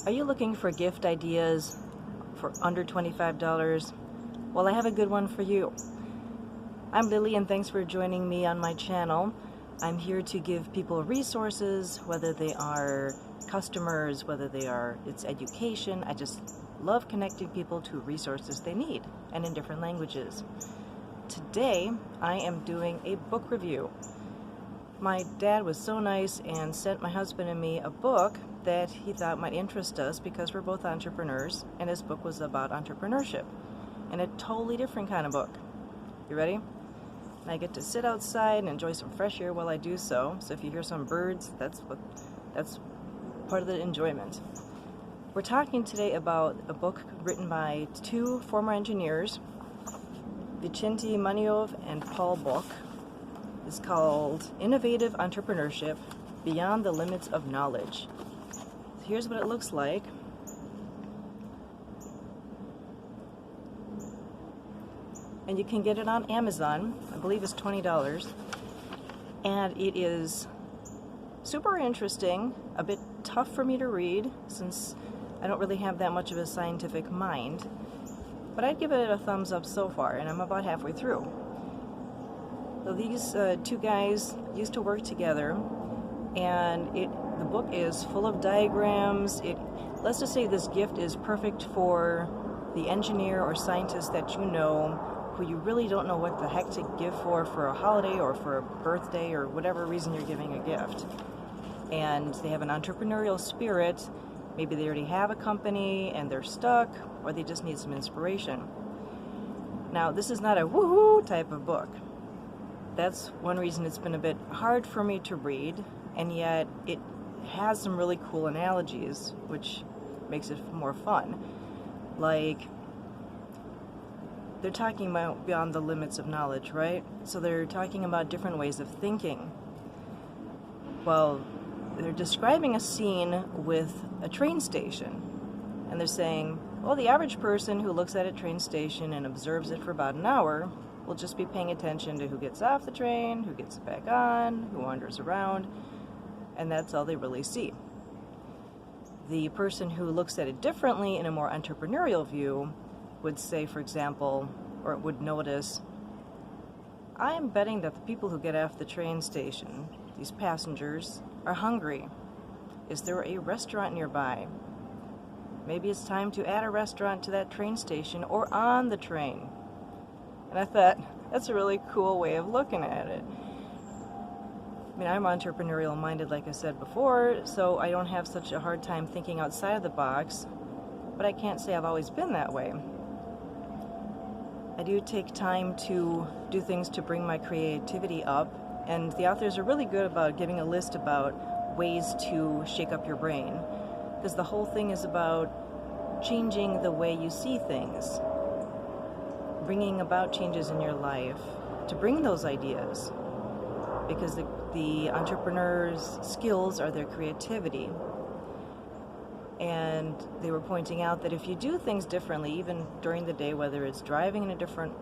Are you looking for gift ideas for under $25? Well, I have a good one for you. I'm Lily, and thanks for joining me on my channel. I'm here to give people resources, whether they are customers, whether it's education. I just love connecting people to resources they need, and in different languages. Today, I am doing a book review. My dad was so nice and sent my husband and me a book that he thought might interest us because we're both entrepreneurs, and his book was about entrepreneurship, and a totally different kind of book. You ready? And I get to sit outside and enjoy some fresh air while I do so. So if you hear some birds, that's part of the enjoyment. We're talking today about a book written by two former engineers, Vichentie Maniov and Bock. It's called Innovative Entrepreneurship Beyond the Limits of Knowledge. So here's what it looks like. And you can get it on Amazon. I believe it's $20. And it is super interesting, a bit tough for me to read since I don't really have that much of a scientific mind. But I'd give it a thumbs up so far, and I'm about halfway through. So these two guys used to work together, and the book is full of diagrams. Let's just say this gift is perfect for the engineer or scientist that you know, who you really don't know what the heck to give for a holiday or for a birthday or whatever reason you're giving a gift. And they have an entrepreneurial spirit. Maybe they already have a company and they're stuck, or they just need some inspiration. Now, this is not a woohoo type of book. That's one reason it's been a bit hard for me to read, and yet it has some really cool analogies, which makes it more fun. Like, they're talking about beyond the limits of knowledge, right? So they're talking about different ways of thinking. Well, they're describing a scene with a train station, and they're saying, well, the average person who looks at a train station and observes it for about an hour will just be paying attention to who gets off the train, who gets back on, who wanders around, and that's all they really see. The person who looks at it differently in a more entrepreneurial view would say, for example, or would notice, I'm betting that the people who get off the train station, these passengers, are hungry. Is there a restaurant nearby? Maybe it's time to add a restaurant to that train station or on the train. And I thought, that's a really cool way of looking at it. I mean, I'm entrepreneurial minded, like I said before, so I don't have such a hard time thinking outside of the box, but I can't say I've always been that way. I do take time to do things to bring my creativity up, and the authors are really good about giving a list about ways to shake up your brain, because the whole thing is about changing the way you see things, bringing about changes in your life to bring those ideas, because the entrepreneur's skills are their creativity. And they were pointing out that if you do things differently, even during the day, whether it's driving in a different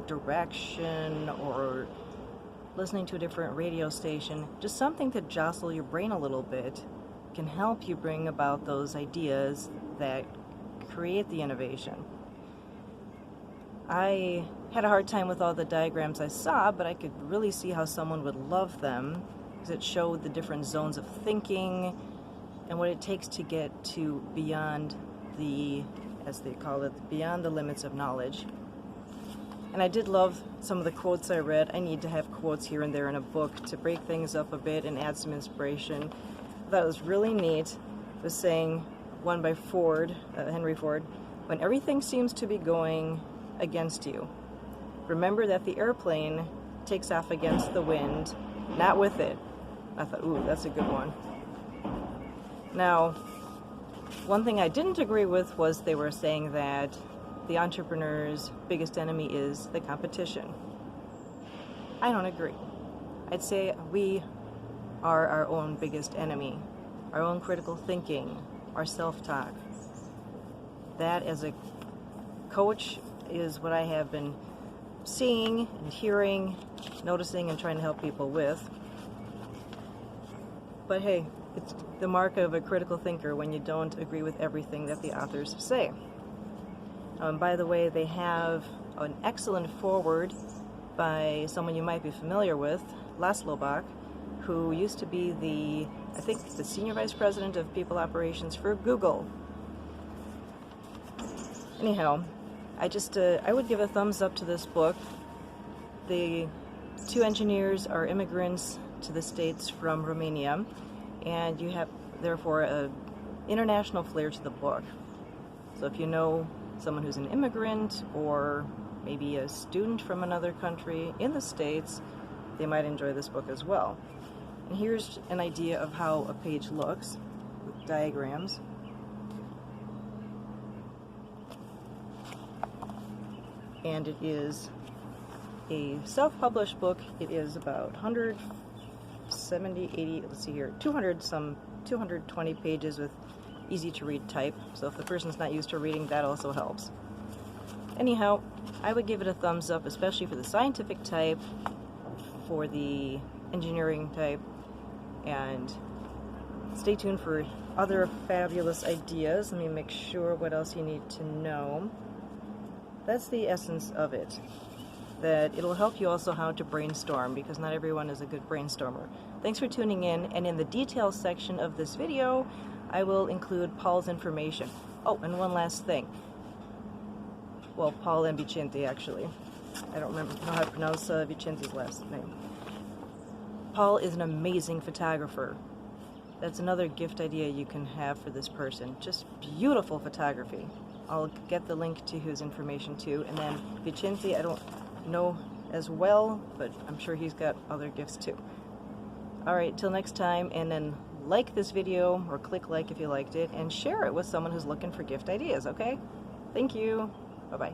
direction or listening to a different radio station, just something to jostle your brain a little bit can help you bring about those ideas that create the innovation. I had a hard time with all the diagrams I saw, but I could really see how someone would love them, because it showed the different zones of thinking and what it takes to get to beyond the, as they call it, beyond the limits of knowledge. And I did love some of the quotes I read. I need to have quotes here and there in a book to break things up a bit and add some inspiration. I thought it was really neat. It was saying, one by Ford, Henry Ford, when everything seems to be going against you, remember that the airplane takes off against the wind, not with it. I thought, ooh, that's a good one. Now, one thing I didn't agree with was they were saying that the entrepreneur's biggest enemy is the competition. I don't agree. I'd say we are our own biggest enemy, our own critical thinking, our self-talk. That, as a coach, is what I have been seeing and hearing, noticing, and trying to help people with. But hey, It's the mark of a critical thinker when you don't agree with everything that the authors say. By the way, they have an excellent foreword by someone you might be familiar with, Bock, who used to be I think the Senior Vice President of People Operations for Google. Anyhow, I would give a thumbs up to this book. The two engineers are immigrants to the States from Romania, and you have, therefore, an international flair to the book. So if you know someone who's an immigrant or maybe a student from another country in the States, they might enjoy this book as well. And here's an idea of how a page looks with diagrams. And it is a self-published book. It is about 170, 80, let's see here, 220 pages with easy to read type. So if the person's not used to reading, that also helps. Anyhow, I would give it a thumbs up, especially for the scientific type, for the engineering type, and stay tuned for other fabulous ideas. Let me make sure what else you need to know. That's the essence of it. That it'll help you also how to brainstorm, because not everyone is a good brainstormer. Thanks for tuning in, and in the details section of this video, I will include Paul's information. Oh, and one last thing. Well, Paul and Vichentie, actually. I don't know how to pronounce Vicentie's last name. Paul is an amazing photographer. That's another gift idea you can have for this person. Just beautiful photography. I'll get the link to his information too. And then Vichentie, I don't know as well, but I'm sure he's got other gifts too. Alright, till next time, and then like this video, or click like if you liked it, and share it with someone who's looking for gift ideas, okay? Thank you. Bye-bye.